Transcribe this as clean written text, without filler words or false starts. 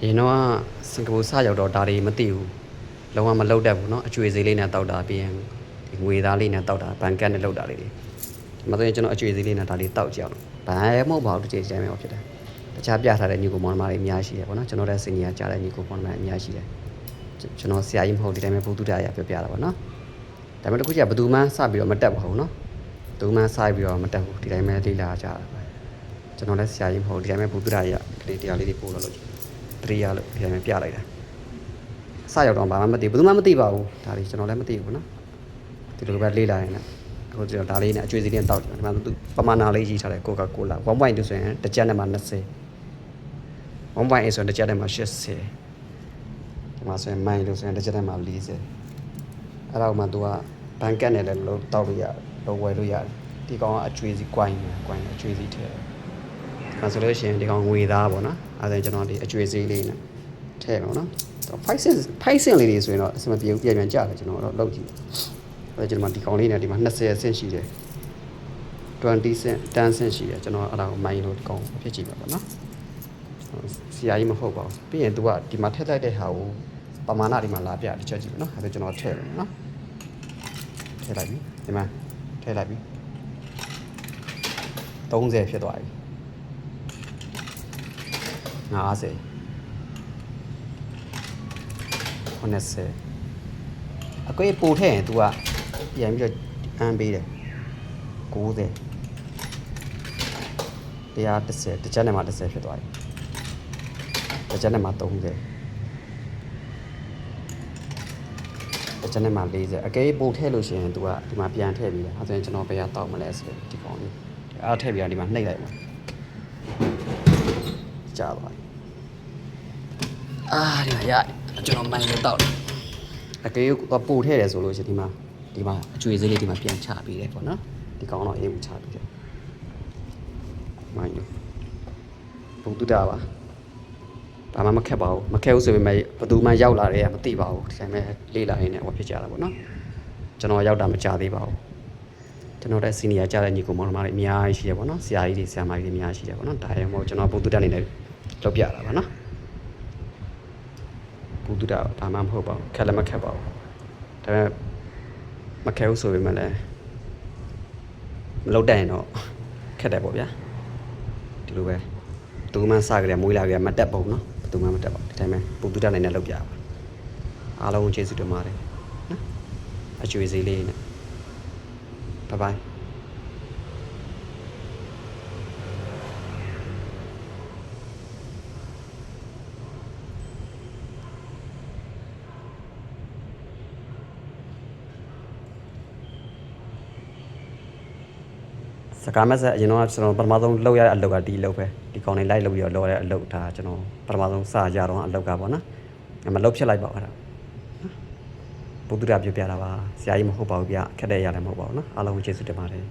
ရင်တော့စင်ကာပူစရောက်တော့ဒါတွေမသိဘူးလုံးဝမလောက်တတ်ဘူးเนาะအကျွေးစည်းလေးနဲ့တောက်တာပြီးရင်ဒီငွေသားလေးနဲ့တောက်တာဘန်ကတ်နဲ့လောက်တာလေးတွေဒီမှာဆိုရင်ကျွန်တော်အကျွေးစည်းလေးနဲ့ဒါလေးတောက်ကြအောင်ဘာမှမဟုတ်ပါဘူးတစ်ချိန်တိုင်းပဲဖြစ်တယ်တခြားပြထားတဲ့ညီကိုမောင်နှမတွေအများကြီးတယ်ပေါ့နော်ကျွန်တော်တဲ့စင်ကြီးကကြားတဲ့ညီကိုမောင်နှမအများကြီးတယ်ကျွန်တော်ဆရာကြီးမဟုတ်ဒီတိုင်းပဲဘုသူတရားပြောပြတာပေါ့နော်ဒါပေမဲ့တခုကျဘယ်သူမှစပြီးတော့မတက်ပါဘူးနော်ဘယ်သူမှစပြီးတော့မတက်ဘူးဒီတိုင်းပဲလေးလာကြတာကျွန်တော်လည်းဆရာကြီးမဟုတ်ဒီတိုင်းပဲဘုသူတရားကလေးတရားလေးတွေပို့လို့တရိယာလို့ဒီတိုင်းပဲပြလိုက်တာစရောက်တော့ဘာမှမသိဘူးဘယ်သူမှမသိပါဘူးဒါလေးကျွန်တော်လည်းမသိဘူးနော်ဒီလိုပဲလေးလာရင်လည်းအခုကျွန်တော်ဒါလေးနဲ့အကျွေးစည်းလေးတောက်တယ်ဒီမှာသူပမာဏလေးရေးထားတယ်ကိုကာကိုလာ 1.2 ဆိုရင်တစ်ချက်နဲ့မှ20 1.8ဆိုရင်တစ်ချက်နဲ့မှ80ဒီမှာဆိုရင်မိုင်လို့ဆိုရင်တစ်ချက်နဲ့မှ40အဲ့တော့မှသူကဘန်ကတ်နဲ့လည်းလုံးတောက်လို့ရတယ်လုံးဝယ်လို့ရတယ်ဒီကောင်ကအကျွေးစည်း coin အကျွေးစည်းထည့်ဒါဆိုလို့ရှိရင်ဒီကောင်ငွေသားပေါ့နော်အဲ့ဒါကျွန်တော်ဒီအကျွေးစည်းလေးနဲ့ထည့်ပါတော့နော်5 cent လေးတွေဆိုရင်တော့အစမပြေဘူးပြန်ကြတယ်ကျွန်တော်တော့လောက်ကြည့်အဲ့ကျွန်တော်ဒီကောင်လေးနဲ့ဒီမှာ20 cent ရှိတယ်20 cent 10 cent ရှိတယ်ကျွန်တော်အဲ့ဒါကိုမိုင်းလို့ဒီကောင်ဖြစ်ကြည့်ပါပေါ့နော်ဆရာကြီးမဟုတ်ပါဘူးပြီးရင် तू ကဒီမှာထည့်လိုက်တဲ့ဟာကိုပမာဏဒီမှာလာပြတစ်ချက်ကြည့်ပါနော်အဲ့ဒါကျွန်တော်ထည့်မယ်နော်ထည့်လိုက်ပြီဒီမှာထည့်လိုက်ပြီ30ဖြစ်သွားပြီ50 90အကွေးပို့ထည့်ရင် तू ကပြန်ပြီးတော့အမ်းပေးတယ်90 110တစ်ချက်နဲ့မှ10ဖြစ်သွားပြီတစ်ချက်နဲ့မှ30တစ်ချက်နဲ့မှ40အကွေးပို့ထည့်လို့ရှိရင် तू ကဒီမှာပြန်ထည့်ပြီးတယ်အဲဆိုရင်ကျွန်တော်ဘယ်ကတောက်မလဲဆိုဒီကောင်လေးအားထည့်ပြီးတော့ဒီမှာနှိပ်လိုက်ပါကြာပါဒီမှာရကျွန်တော်မိုင်းလို့တောက်တယ်အကေကပို့ထည့်တယ်ဆိုလို့ရှိရင်ဒီမှာအကျွေးစည်းလေးဒီမှာပြန်ချပေးတယ်ပေါ့နော်ဒီကောင်တော့အေးဘူးချပေးတယ်မိုင်းလို့ဘုံတူတာပါဘာမှမခက်ပါဘူးမခက်ဘူးဆိုပေမဲ့ဘယ်သူမှရောက်လာတယ်ကမသိပါဘူးဒီတိုင်းပဲလေးလာရင်းနဲ့ဟောဖြစ်ကြတာပေါ့နော်ကျွန်တော်ရောက်တာမကြသေးပါဘူးကျွန်တော်တဲ့စီနီယာကြားတဲ့ညီကိုမောင်နှမတွေအများကြီးရှိတယ်ပေါ့နော်ဆရာကြီးတွေဆရာမကြီးတွေအများကြီးရှိတယ်ပေါ့နော်ဒါရင်မို့ကျွန်တော်ဘုံတူတာနေနဲ့လောက်ပြတာပါနော်ဘုသူတာဘာမှမဟုတ်ပါဘူးခက်လည်းမခက်ပါဘူးဒါပေမဲ့မခက်ဘူးဆိုပေမဲ့လည်းမလောက်တတ်ရင်တော့ခက်တယ်ပေါ့ဗျာဒီလိုပဲသူမှစကြတယ်မွေးလာကြမတက်ဘူးနော်သူမှမတက်ပါဘူးဒီတိုင်းပဲဘုသူတာနိုင်နဲ့လောက်ပြပါအားလုံးကျေးဇူးတင်ပါတယ်နော်အကျွေးစည်းလေးနဲ့ဘိုင်ဘိုင်စကားမဆက်အရင်တော့ကျွန်တော်ပထမဆုံးလောက်ရတဲ့အလုပ်ကဒီလုပ်ပဲဒီကောင်လေးလိုက်လုပ်ပြီးတော့လောတဲ့အလုပ်ဒါကျွန်တော်ပထမဆုံးစရတော့အလုပ်ကပေါ့နော်မလုပ်ဖြစ်လိုက်ပါအဲ့ဒါဘုသူရပြပြတာပါဆရာကြီးမဟုတ်ပါဘူးဗျခက်တဲ့ရလည်းမဟုတ်ပါဘူးနော်အားလုံးကျေးဇူးတင်ပါတယ်